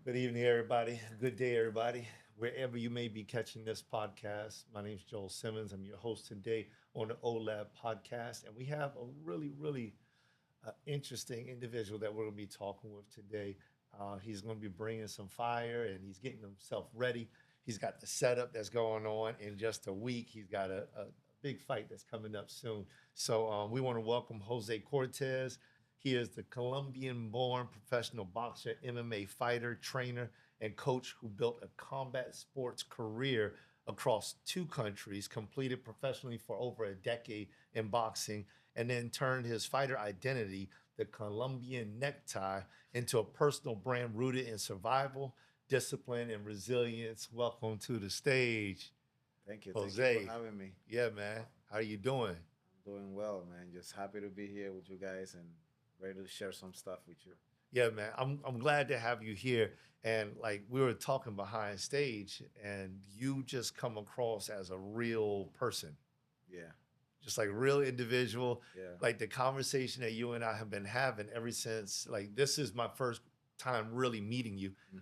Good evening, everybody. Good day, everybody. Wherever you may be catching this podcast, my name is Joel Simmons. I'm your host today on the Olab podcast, and we have a really interesting individual that we're going to be talking with today. He's going to be bringing some fire, and he's getting himself ready. He's got the setup that's going on in just a week. He's got a big fight that's coming up soon. So we want to welcome Jose Cortes. He is the Colombian born professional boxer, MMA fighter, trainer, and coach who built a combat sports career across two countries, completed professionally for over a decade in boxing, and then turned his fighter identity, the Colombian Necktie, into a personal brand rooted in survival, discipline, and resilience. Welcome to the stage, Thank you. Thank you for Jose. having me. Yeah, man. How you doing? I'm doing well, man. Just happy to be here with you guys and ready to share some stuff with you. Yeah, man. I'm glad to have you here. And like we were talking behind stage, and you just come across as a real person, Yeah. just like a real individual. Yeah. Like the conversation that you and I have been having ever since, like this is my first time really meeting you. Hmm.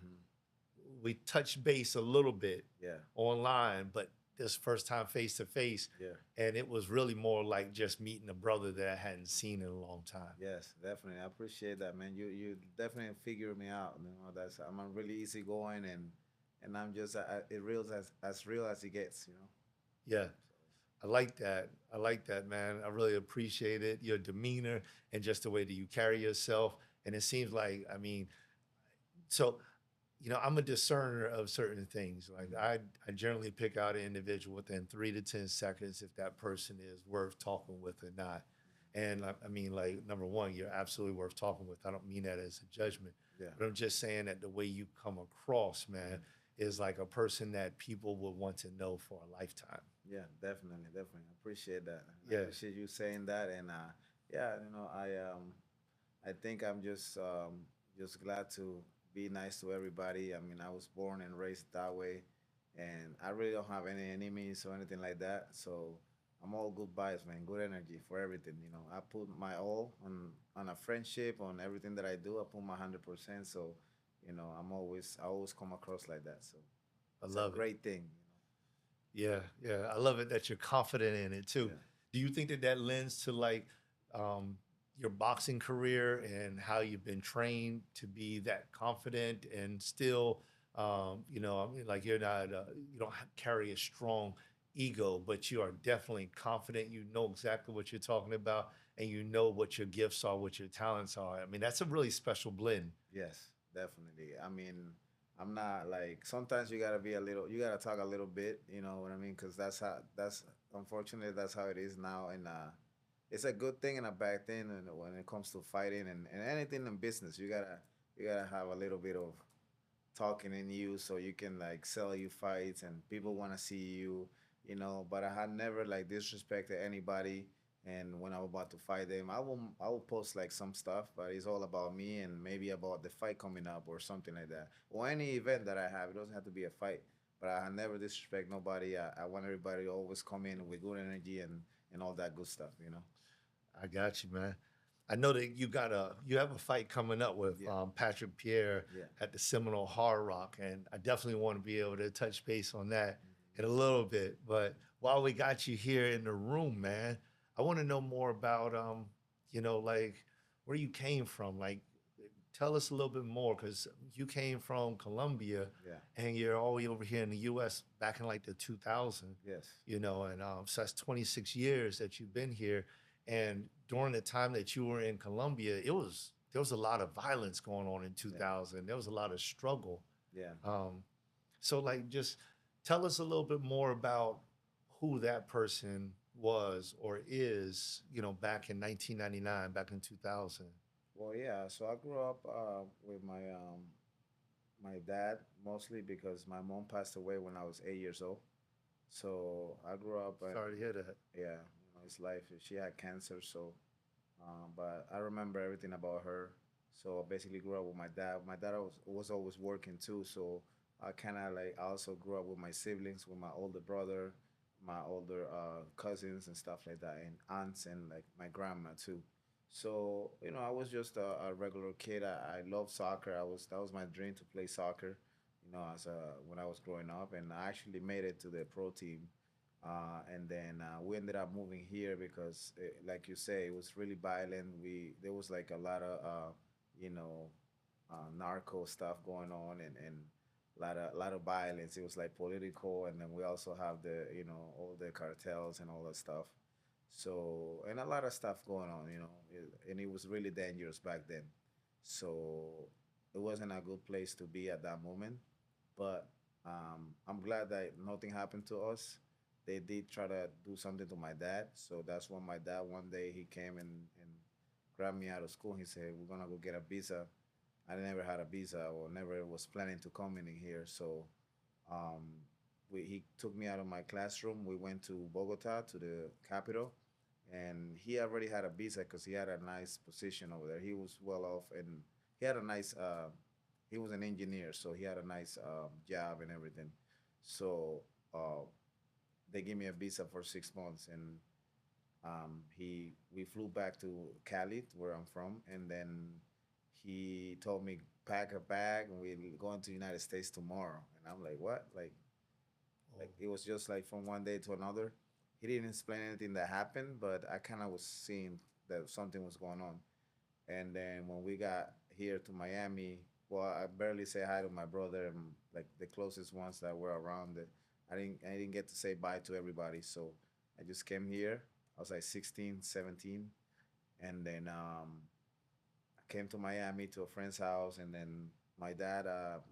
We touched base a little bit Yeah. online, but this first time face to face, Yeah. and it was really more like just meeting a brother that I hadn't seen in a long time. Yes, definitely. I appreciate that, man. You definitely figured me out. That's I'm a really easygoing and I'm just it real as real as it gets. Yeah. I like that. I like that, man. I really appreciate it. Your demeanor and just the way that you carry yourself. And it seems like, I mean, so, I'm a discerner of certain things. Like Mhm. I generally pick out an individual within 3 to 10 seconds if that person is worth talking with or not. And I mean, like, number one, you're absolutely worth talking with. I don't mean that as a judgment, Yeah. but I'm just saying that the way you come across, man, Mhm. is like a person that people would want to know for a lifetime. Yeah, definitely, definitely. I appreciate that. I Yeah. appreciate you saying that, and yeah, I think I'm just glad to be nice to everybody. I mean, I was born and raised that way, and I really don't have any enemies or anything like that. So I'm all good vibes, man. Good energy for everything. I put my all on a friendship, on everything that I do. I put my 100%. So I always come across like that. So I it's a love it. great thing. Yeah, yeah. I love it that you're confident in it too. Yeah. Do you think that that lends to like um, your boxing career and how you've been trained to be that confident and still, I mean, like you're not, you don't carry a strong ego, but you are definitely confident. You know exactly what you're talking about, and you know what your gifts are, what your talents are. I mean, that's a really special blend. Yes, definitely. I mean, I'm not like sometimes you gotta talk a little bit. You know what I mean? Because that's unfortunately that's how it is now, and it's a good thing and a bad thing. And when it comes to fighting and anything in business, you gotta have a little bit of talking in you so you can like sell you fights and people want to see you, but I had never like disrespected anybody. And when I'm about to fight them, I will post like some stuff, but it's all about me and maybe about the fight coming up or something like that, or any event that I have. It doesn't have to be a fight, but I never disrespect nobody. I want everybody to always come in with good energy and all that good stuff. I got you, man. I know that you have a fight coming up with Yeah. Patrick Pierre Yeah. at the Seminole Hard Rock, and I definitely want to be able to touch base on that in Mhm. a little bit. But while we got you here in the room, man, I want to know more about like where you came from. Like, tell us a little bit more because you came from Colombia Yeah. and you're all the way over here in the U.S. back in like the 2000, Yes. and so that's 26 years that you've been here. And during the time that you were in Colombia, there was a lot of violence going on in Yeah. 2000. There was a lot of struggle. Yeah. Um, so like just tell us a little bit more about who that person was or is, back in 1999, back in 2000. Well, yeah. So I grew up with my dad mostly because my mom passed away when I was 8 years old. So I grew up, Sorry to hear that. yeah, it's life. She had cancer, so but I remember everything about her. So I basically grew up with my dad. My dad was always working too, so I kind of like I also grew up with my siblings, with my older brother, my older cousins and stuff like that, and aunts and like my grandma too. So, I was just a regular kid. I love soccer. That was my dream to play soccer, as when I was growing up, and I actually made it to the pro team. And then we ended up moving here because, like you say, it was really violent. There was like a lot of you know narco stuff going on, and a lot of violence. It was like political, and then we also have the all the cartels and all that stuff. So, and a lot of stuff going on, and it was really dangerous back then. So it wasn't a good place to be at that moment. But I'm glad that nothing happened to us. They did try to do something to my dad. So that's when my dad one day he came and grabbed me out of school. He said, "We're gonna go get a visa." I never had a visa or never was planning to come in here. So um, he took me out of my classroom. We went to Bogota, to the capital, and he already had a visa because he had a nice position over there. He was well off, and he had a nice. He was an engineer, so he had a nice job and everything. So uh, they gave me a visa for 6 months, and he we flew back to Cali, where I'm from, and then he told me pack a bag and we're going to the United States tomorrow. And I'm like, what? Like Oh, it was just like from one day to another. He didn't explain anything that happened, but I kind of was seeing that something was going on. And then when we got here to Miami, well, I barely say hi to my brother and like the closest ones that were around. I didn't get to say bye to everybody, so I just came here. I was like 16, 17, and then I came to Miami to a friend's house, and then my dad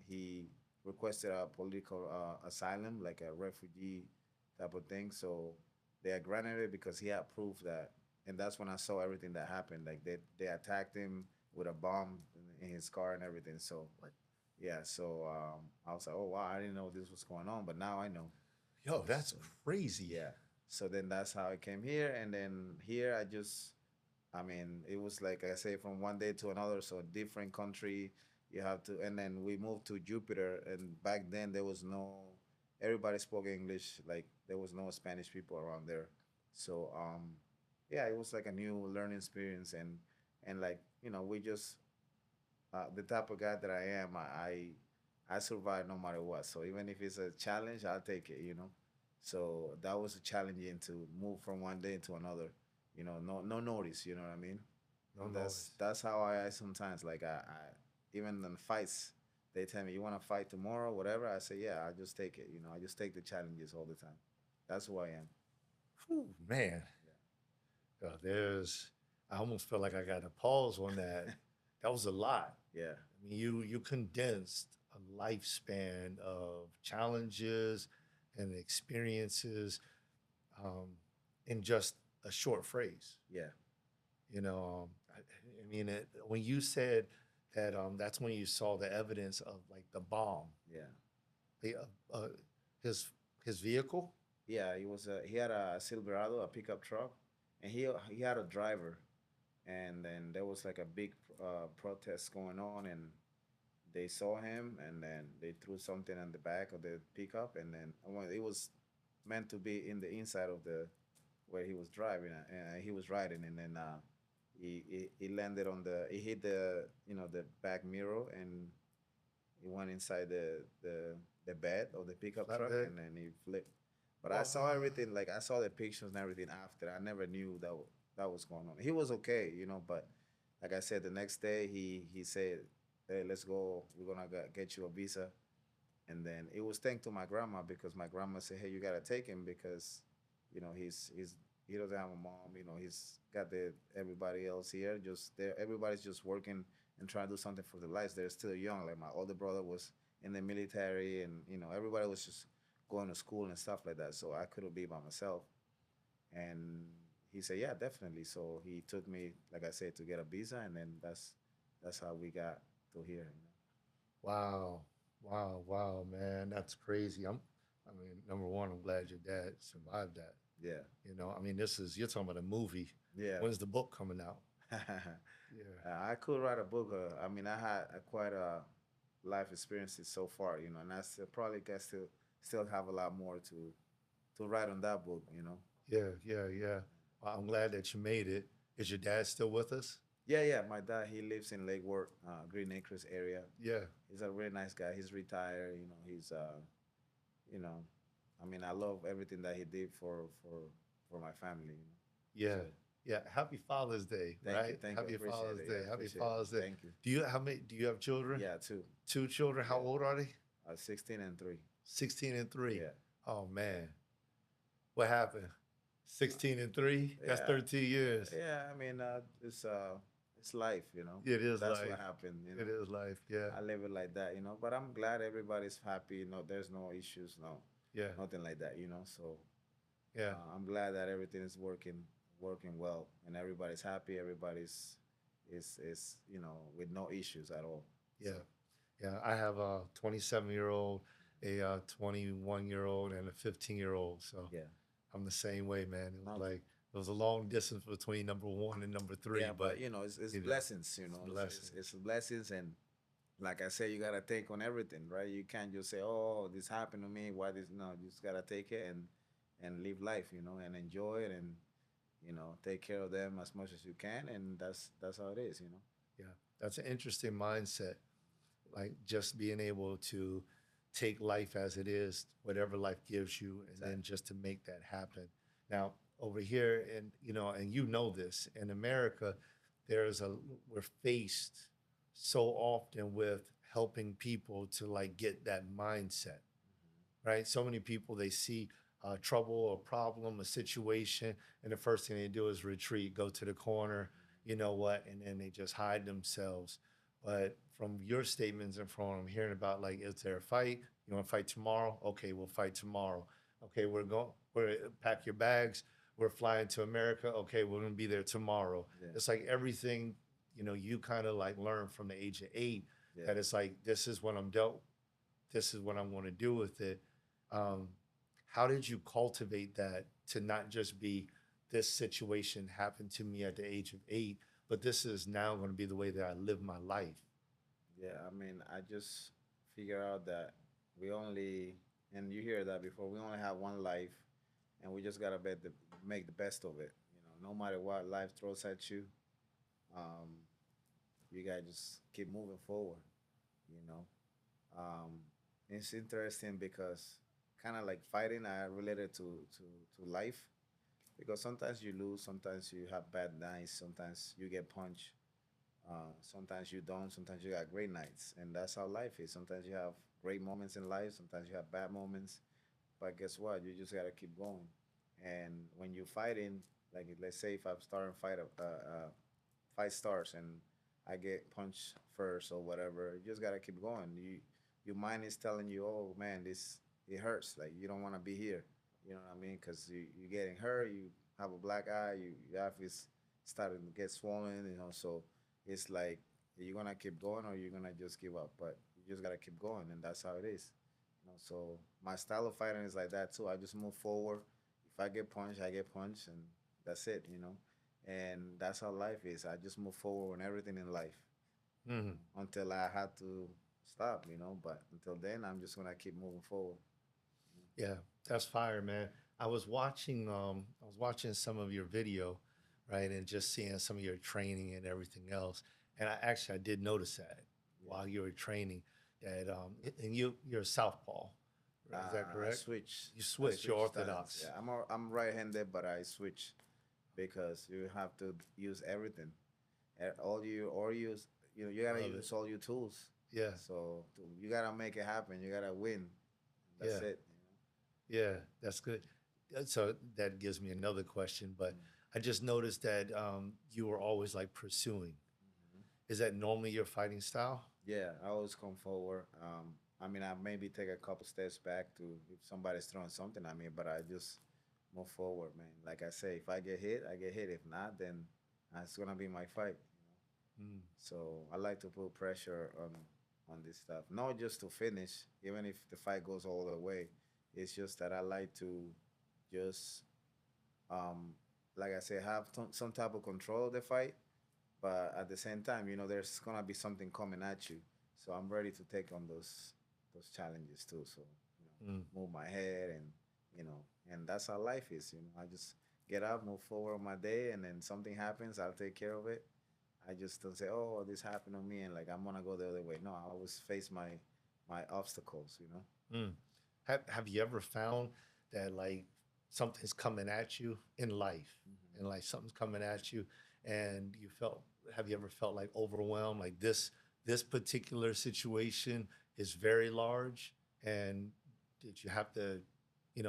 he requested a political asylum, like a refugee type of thing. So they had granted it because he had proof that, and that's when I saw everything that happened. Like they attacked him with a bomb in his car and everything. So what? yeah, so I was like, oh wow, I didn't know this was going on, but now I know. Yo, that's So crazy. yeah, so then that's how I came here, and then here I mean, it was like I say from one day to another, so a different country. You have to, and then we moved to Jupiter, and back then there was no, everybody spoke English. Like there was no Spanish people around there, so yeah, it was like a new learning experience, and like we just the type of guy that I am, I survive no matter what. So even if it's a challenge, I'll take it. So that was challenging to move from one day to another. No notice. You know what I mean? No And that's noise. that's how I sometimes like I even in fights they tell me you want to fight tomorrow whatever I say yeah I just take it I just take the challenges all the time. That's who I am. Whew, man. There's. I almost felt like I got to pause on that. That was a lot. Yeah. I mean, you condensed a lifespan of challenges and experiences um, in just a short phrase. Yeah. I mean, when you said that, that's when you saw the evidence of like the bomb, Yeah. the his his vehicle. Yeah, he had a Silverado, a pickup truck, and he had a driver, and then there was like a big protest going on, and they saw him, and then they threw something on the back of the pickup, and then well, it was meant to be in the inside of the where he was driving, and he was riding, and then he landed on he hit the back mirror, and he went inside the bed of the pickup truck, Flatbed. and then he flipped. But I Wow. saw everything, like I saw the pictures and everything after. I never knew that was going on. He was okay, but like I said, the next day he said, "Hey, let's go. We're gonna get you a visa." And then it was thanks to my grandma because my grandma said, "Hey, you gotta take him because, he doesn't have a mom. He's got everybody else here. Just there, everybody's just working and trying to do something for their lives. They're still young. Like my older brother was in the military, and everybody was just going to school and stuff like that. So I couldn't be by myself." And he said, "Yeah, definitely." So he took me, like I said, to get a visa, and then that's how we got to here. Wow. Wow. Wow, man. That's crazy. I mean, number one, I'm glad your dad survived that. Yeah, I mean, you're talking about a movie. yeah. When's the book coming out? Yeah. I could write a book. I mean, I had quite a life experiences so far, and I still probably can still have a lot more to write on that book. Yeah. Yeah. Yeah. Well, I'm glad that you made it. Is your dad still with us? Yeah, yeah. My dad, he lives in Lake Worth, Green Acres area. Yeah. He's a really nice guy. He's retired. You know, he's you know, I mean, I love everything that he did for my family. You know, Yeah. so Yeah. Happy Father's Day, right? thank you. I Happy appreciate Father's it. Day. Yeah, Happy appreciate it. Father's Day. Thank you. Do you have children? Yeah, too. Two children. How Yeah, old are they? 16 and 3. 16 and 3. Yeah, Oh man. What happened? 16 and 3? That's yeah, 13 years. yeah. I mean, it's life. You know, It is that's life. what happened. You It know, is life. Yeah. I live it like that. You know, but I'm glad everybody's happy. You know, there's no issues, no, Yeah. nothing like that. You know, so Yeah. I'm glad that everything is working well, and everybody's happy. Everybody's is with no issues at all. So Yeah. Yeah. I have a 27-year-old, a 21-year-old, and a 15-year-old. So yeah, I'm the same way, man. It was no, like there was a long distance between number one and number three, yeah, but but it's you know, blessings. You it's know, blessings. it's blessings, and like I said, you gotta take on everything, right? You can't just say, "Oh, this happened to me." Why this? No, you just gotta take it and live life, and enjoy it, and take care of them as much as you can, and that's how it is. Yeah. That's an interesting mindset. Like just being able to take life as it is, whatever life gives you, and then Exactly. just to make that happen. Now, over here, and you know this, in America, there's a we're faced so often with helping people to like get that mindset, right? So many people they see trouble, a problem, a situation, and the first thing they do is retreat, go to the corner, you know what, and then they just hide themselves. But from your statements and from what I'm hearing about, like, is there a fight? You want to fight tomorrow? Okay, we'll fight tomorrow. Okay, we're pack your bags. We're flying to America. Okay, we're gonna be there tomorrow. Yeah, It's like everything, you kind of like learn from the age of 8 yeah. that it's like this is what I'm dealt, this is what I'm going to do with it. Um, how did you cultivate that to not just be this situation happened to me at the age of 8, but this is now going to be the way that I live my life? Yeah, I mean, I just figure out that we only, and you hear that before, we only have one life, and we just gotta make the best of it. No matter what life throws at you, um, you gotta just keep moving forward. You know, um, it's interesting because kind of like fighting, I related to life because sometimes you lose, sometimes you have bad nights, sometimes you get punched, sometimes you don't. Sometimes you got great nights, and that's how life is. Sometimes you have great moments in life. Sometimes you have bad moments. But guess what? You just gotta keep going. And when you're fighting, like let's say if I'm starting fight starts and I get punched first or whatever, you just gotta keep going. Your mind is telling you, oh man, this it hurts. Like you don't want to be here. You know what I mean? Because you're getting hurt. You have a black eye. Your eye is starting to get swollen. So it's like you're gonna keep going or you're gonna just give up. But you just gotta keep going, and that's how it is. So my style of fighting is like that too. I just move forward. If I get punched, I get punched, and that's it. And that's how life is. I just move forward on everything in life Hmm. until I had to stop. But until then, I'm just gonna keep moving forward. Yeah, that's fire, man. I was watching some of your video, right, and just seeing some of your training and everything else. And I did notice that Yeah. while you were training that and you're a southpaw, right? Is that I correct? switch. You I switch, you're switch styles. orthodox. Yeah, I'm right-handed, but I switch because you have to use everything. All you or use you gotta Love it. use all your tools. Yeah, So you gotta make it happen. You gotta win. That's yeah, it. yeah. That's good. So that gives me another question, but Mm. I just noticed that you were always like pursuing. Mhm. Is that normally your fighting style? Yeah, I always come forward. I mean, I maybe take a couple steps back to if somebody's throwing something at me, but I just move forward, man. Like I say, if I get hit, I get hit. If not, then it's gonna be my fight. Mm, So I like to put pressure on this stuff, not just to finish, even if the fight goes all the way. It's just that I like to just, um, like I say, have some type of control of the fight, but at the same time, there's gonna be something coming at you. So I'm ready to take on those challenges too. So mm. move my head and you know, and that's how life is. I just get up, move forward on my day, and then something happens, I'll take care of it. I just don't say, "Oh, this happened to me," and like I'm gonna go the other way. No, I always face my obstacles. You know. Mm. Have you ever found that like something's coming at you in life, Hmm. and like something's coming at you, and you felt have you ever felt like overwhelmed, like this particular situation is very large, and did you have to,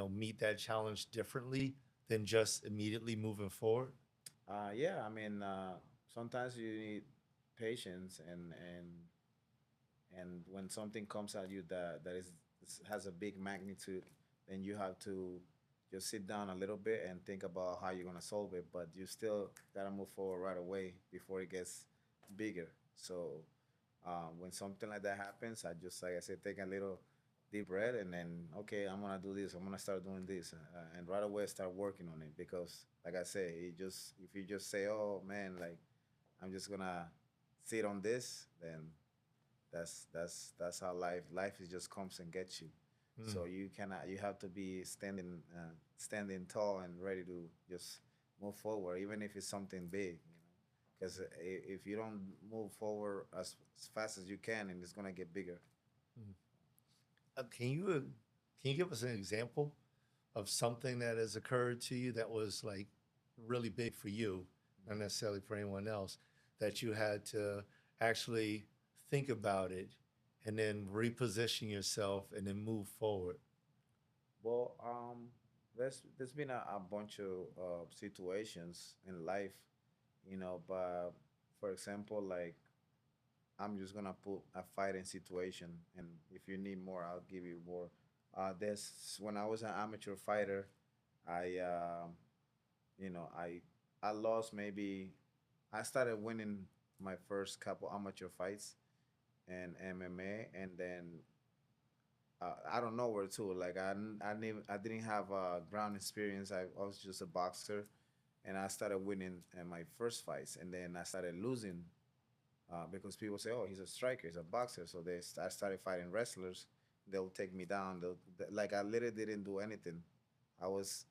meet that challenge differently than just immediately moving forward? Yeah, I mean, sometimes you need patience, and when something comes at you has a big magnitude, then you have to just sit down a little bit and think about how you're gonna solve it. But you still gotta move forward right away before it gets bigger. So when something like that happens, I just, like I said, take a little deep breath, and then, okay, I'm gonna do this. I'm gonna start doing this, and right away start working on it. Because, like I say, if you just say, "Oh man, like I'm just gonna sit on this," then that's how life is just comes and gets you. Mm. So you have to be standing tall and ready to just move forward, even if it's something big, because if you don't move forward as fast as you can, and it's gonna get bigger. Mm. Can you give us an example of something that has occurred to you that was like really big for you, not necessarily for anyone else, that you had to actually think about it and then reposition yourself and then move forward? Well, there's been a bunch of situations in life, but for example, like I'm just gonna put a fighting situation, and if you need more, I'll give you more. This When I was an amateur fighter, I you know I lost maybe. I started winning my first couple amateur fights and MMA, and then I don't know where to. Like I didn't have ground experience. I was just a boxer, and I started winning in my first fights, and then I started losing because people say, "Oh, he's a striker, he's a boxer." So I started fighting wrestlers. They'll take me down. Like I literally didn't do anything. I was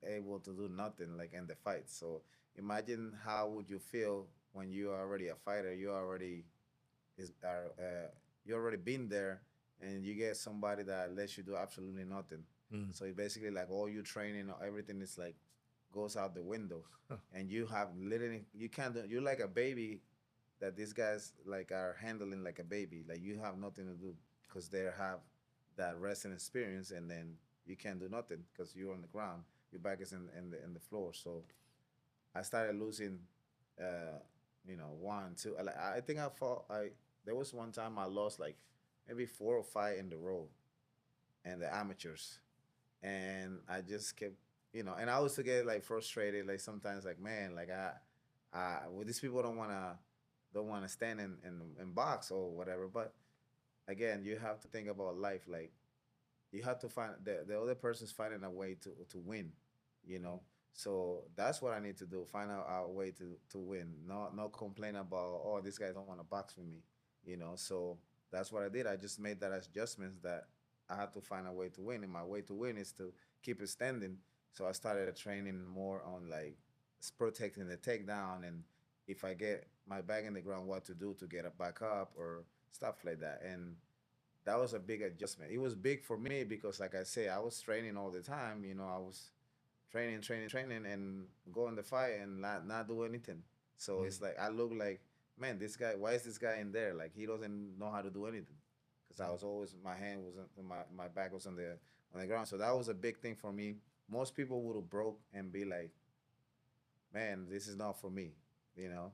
able to do nothing like in the fight. So imagine how would you feel when you are already a fighter. Is are you already been there, and you get somebody that lets you do absolutely nothing. Mm. So it's basically like all your training, everything is like goes out the window, and you have literally you can't do. You're like a baby that these guys like are handling like a baby. Like you have nothing to do because they have that wrestling experience, and then you can't do nothing because you're on the ground. Your back is in the floor. So I started losing, uh, one, two. I think I fought. I There was one time I lost like maybe four or five in the row, and the amateurs, and I just kept, and I used to get like frustrated, like sometimes, like man, like well, these people don't wanna stand in box or whatever. But again, you have to think about life. Like you have to find the other person's finding a way to win, you know. So that's what I need to do. Find out a way to win. Not complain about, oh, this guy don't want to box with me, So that's what I did. I just made that adjustments that I had to find a way to win, and my way to win is to keep it standing. So I started training more on like protecting the takedown, and if I get my back in the ground, what to do to get it back up or stuff like that. And that was a big adjustment. It was big for me because, like I say, I was training all the time. I was training, and go in the fight and not do anything. So Mm. it's like I look like, man, this guy. Why is this guy in there? Like he doesn't know how to do anything. Because I was always my hand was my back was on the ground. So that was a big thing for me. Most people would have broke and be like, man, this is not for me. You know,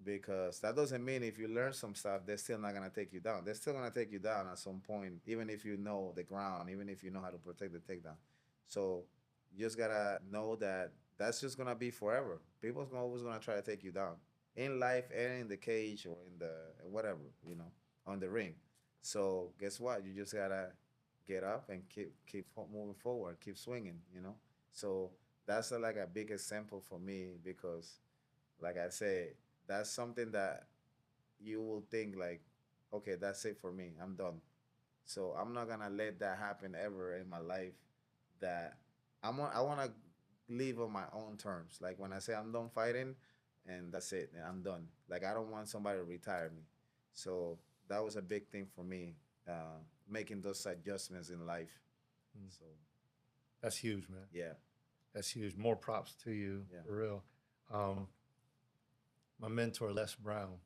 because that doesn't mean if you learn some stuff, they're still not gonna take you down. They're still gonna take you down at some point, even if you know the ground, even if you know how to protect the takedown. So you just gotta know that that's just gonna be forever. People's always gonna try to take you down in life and in the cage or in the whatever, on the ring. So guess what? You just gotta get up and keep moving forward, keep swinging. So that's like a big example for me because, like I said, that's something that you will think like, okay, that's it for me. I'm done. So I'm not gonna let that happen ever in my life. That I want to live on my own terms. Like when I say I'm done fighting, and that's it, and I'm done. Like I don't want somebody to retire me. So that was a big thing for me, making those adjustments in life. Mm. So That's huge, man. yeah, That's huge. More props to you, yeah, for real. Um, my mentor, Les Brown,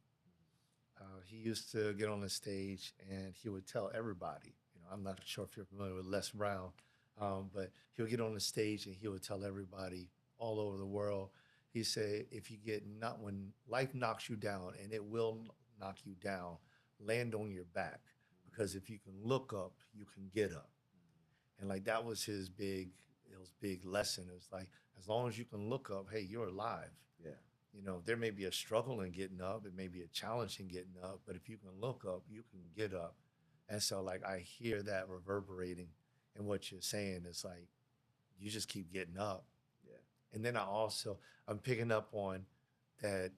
he used to get on the stage and he would tell everybody, I'm not sure if you're familiar with Les Brown, but he would get on the stage and he would tell everybody all over the world. He said, if you get not when life knocks you down, and it will knock you down, land on your back, because if you can look up, you can get up. And like that was his big lesson. It was like, as long as you can look up, hey, you're alive. yeah, There may be a struggle in getting up, it may be a challenge in getting up, but if you can look up, you can get up. And so, like, I hear that reverberating in what you're saying. It's like, you just keep getting up. yeah, And then I'm picking up on that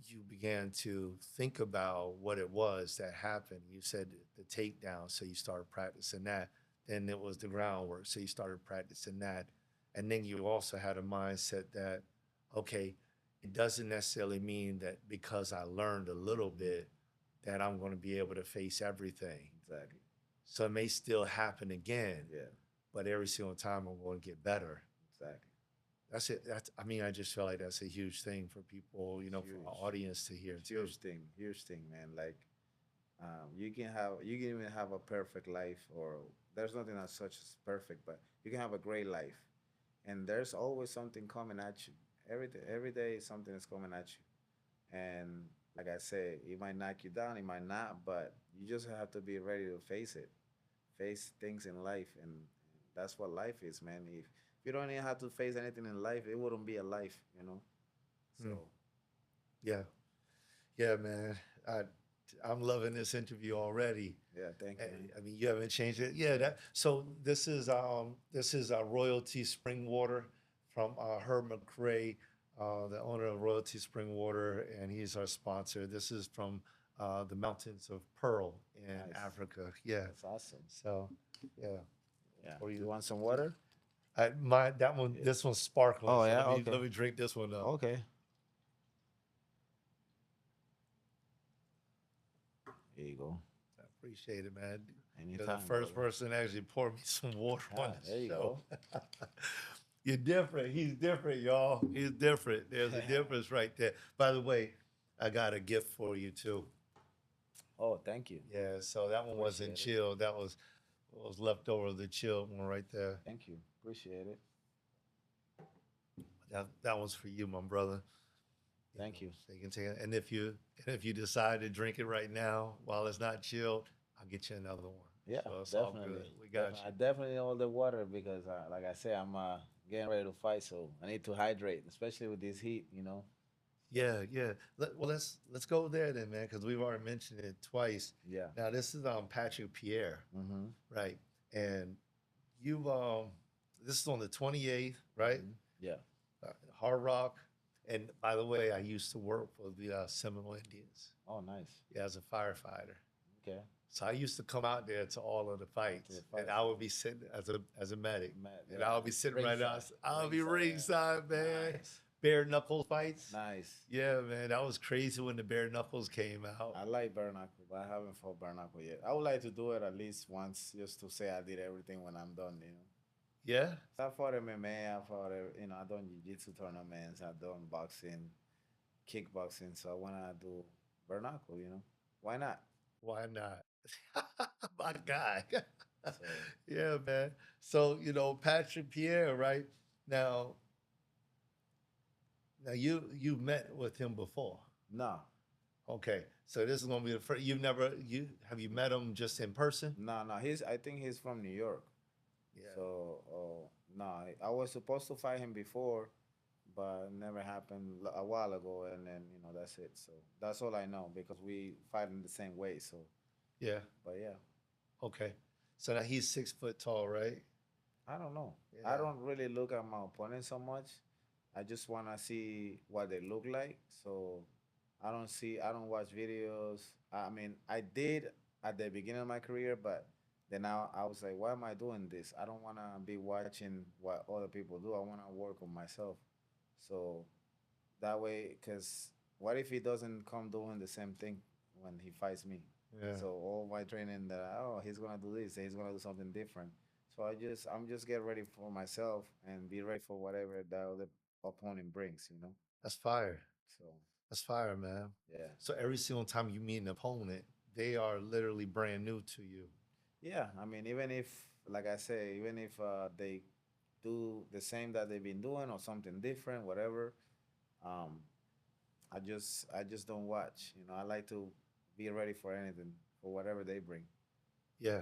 you began to think about what it was that happened. You said the takedown, so you started practicing that. Then it was the groundwork, so you started practicing that. And then you also had a mindset that, okay, it doesn't necessarily mean that because I learned a little bit that I'm going to be able to face everything. exactly. So it may still happen again, Yeah, but every single time I'm going to get better. exactly. That's it. I mean, I just feel like that's a huge thing for people, It's for our huge. audience to hear too. Huge thing, man. Like, you can even have a perfect life, or there's nothing as such as perfect, but you can have a great life, and there's always something coming at you. Every day something is coming at you, and like I said, it might knock you down, it might not, but you just have to be ready to face it, face things in life, and that's what life is, man. If you don't even have to face anything in life, it wouldn't be a life, you know. Mm, So yeah, yeah, man. I I'm loving this interview already. yeah, thank Eh, you, man. I mean, you haven't changed it. Yeah, that. So this is Royalty Spring Water from Herb McCrae, the owner of Royalty Spring Water, and he's our sponsor. This is from the mountains of Pearl in Nice, Africa. Yeah. that's awesome. So, yeah. Yeah, For you you, want some water? my this one's sparkling. Oh So yeah, let okay, me drink this one up. okay. Here you go. I appreciate it, man. You're the Anytime, first brother. person to actually pour me some water on Ah, the there you show. go. You're different. He's different, y'all. He's different. There's a difference right there. By the way, I got a gift for you too. Oh, thank you. Yeah, so that one wasn't Appreciate it. chilled. That was left over the chilled one right there. Thank you. Appreciate it. That one's for you, my brother. Thank you. So you can take it. And if you decide to drink it right now while it's not chilled, I'll get you another one. Yeah, So it's all good. definitely. We got Definitely. I you. definitely need all the water because, like I said, I'm getting ready to fight, so I need to hydrate, especially with this heat. You know. Yeah, yeah. Well, let's go there then, man, because we've already mentioned it twice. Yeah. Now this is Patrick Pierre, Mm-hmm. right? And you've this is on the 28th, right? Mm-hmm. Yeah. Hard Rock. And by the way, I used to work for the Seminole Indians. Oh, nice. Yeah, as a firefighter. Okay. So I used to come out there to all of the To the fights, and fights. I would be sitting as a medic, Matt, and yeah. I would be sitting right Ringside. out. I'll be Ringside. ringside, man. Nice. Bare knuckle fights. Nice. Yeah, man, that was crazy when the bare knuckles came out. I like bare knuckle, but I haven't fought bare knuckle yet. I would like to do it at least once, just to say I did everything when I'm done. You know. Yeah, I fought MMA. I fought, I done jiu-jitsu tournaments. I done boxing, kickboxing. So I wanna do bare knuckle. You know, why not? why not? My guy. So Yeah, man. So Patrick Pierre, right? Now, now you met with him before. no, Okay, so this is gonna be the first. You met him just in person? no. I think he's from New York. Yeah. So no, I was supposed to fight him before, but it never happened a while ago, and then that's it. So that's all I know because we fight in the same way. So, Yeah. but yeah, Okay. So now he's 6 foot tall, right? I don't know. I Yeah. don't really look at my opponent so much. I just wanna see what they look like. So I don't see. I don't watch videos. I mean, I did at the beginning of my career, but then I was like, why am I doing this? I don't want to be watching what other people do. I want to work on myself. So that way, because what if he doesn't come doing the same thing when he fights me? Yeah, So all my training that oh he's gonna do this, he's gonna do something different. So I'm just get ready for myself and be ready for whatever the other opponent brings. You know. that's fire. So That's fire, man. yeah, So every single time you meet an opponent, they are literally brand new to you. yeah. I mean, even if like I say, even if they do the same that they've been doing or something different, whatever, um, I just don't watch. You know, I like to be ready for anything for whatever they bring. Yeah.